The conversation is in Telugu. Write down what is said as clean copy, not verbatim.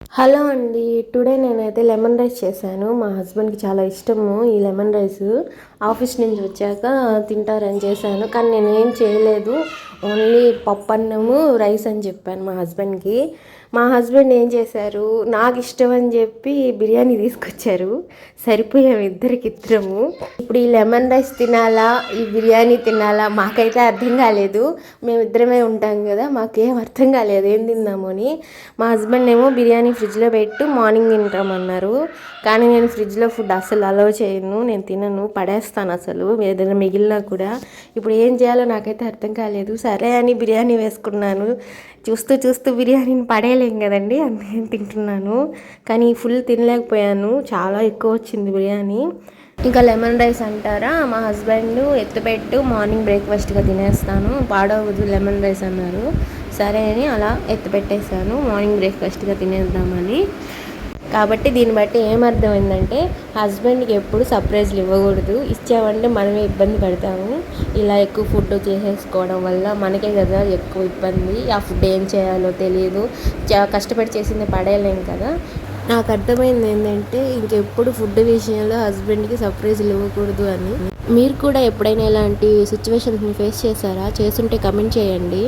హలో అండి. టుడే నేనైతే లెమన్ రైస్ చేశాను. మా హస్బెండ్‌కి చాలా ఇష్టము ఈ లెమన్ రైసు. ఆఫీస్ నుంచి వచ్చాక తింటారని చేశాను. కానీ నేనేం చేయలేదు. ఓన్లీ పప్పన్నము, రైస్ అని చెప్పాను మా హస్బెండ్‌కి. మా హస్బెండ్ ఏం చేశారు, నాకు ఇష్టం అని చెప్పి బిర్యానీ తీసుకొచ్చారు. సరిపోయాము ఇద్దరికిద్దరము. ఇప్పుడు ఈ లెమన్ రైస్ తినాలా, ఈ బిర్యానీ తినాలా మాకైతే అర్థం కాలేదు. మేమిద్దరమే ఉంటాం కదా, మాకేం అర్థం కాలేదు ఏం తిందాము అని. మా హస్బెండ్ ఏమో బిర్యానీ ఫ్రిడ్జ్లో పెట్టు మార్నింగ్ తింటామన్నారు. కానీ నేను ఫ్రిడ్జ్లో ఫుడ్ అసలు అలౌ చేయను, నేను తినను, పడేస్తాను అసలు ఏదైనా మిగిలినా కూడా. ఇప్పుడు ఏం చేయాలో నాకైతే అర్థం కాలేదు. సరే అని బిర్యానీ వేసుకున్నాను. చూస్తూ చూస్తూ బిర్యానీని పడేయలేం కదండి, అందుకని తింటున్నాను. కానీ ఫుల్ తినలేకపోయాను, చాలా ఎక్కువ వచ్చింది బిర్యానీ. ఇంకా లెమన్ రైస్ అంటారా, మా హస్బెండ్ ఎత్తిపెట్టు మార్నింగ్ బ్రేక్ఫాస్ట్గా తినేస్తాను, పాడవద్దు లెమన్ రైస్ అన్నారు. సరే అని అలా ఎత్తిపెట్టేసాను మార్నింగ్ బ్రేక్ఫాస్ట్గా తినేద్దామని. కాబట్టి దీన్ని బట్టి ఏమర్థమైందంటే, హస్బెండ్కి ఎప్పుడు సర్ప్రైజ్లు ఇవ్వకూడదు. ఇచ్చామంటే మనమే ఇబ్బంది పడతాము. ఇలా ఎక్కువ ఫుడ్ చేసేసుకోవడం వల్ల మనకే కదా ఎక్కువ ఇబ్బంది. ఆ ఫుడ్ ఏం చేయాలో తెలియదు, కష్టపడి చేసింది పడేయలేం కదా. నాకు అర్థమైంది ఏంటంటే, ఇంకెప్పుడు ఫుడ్ విషయంలో హస్బెండ్కి సర్ప్రైజ్లు ఇవ్వకూడదు అని. మీరు కూడా ఎప్పుడైనా ఇలాంటి సిచ్యువేషన్స్ని ఫేస్ చేశారా? చేసుంటే కమెంట్ చేయండి.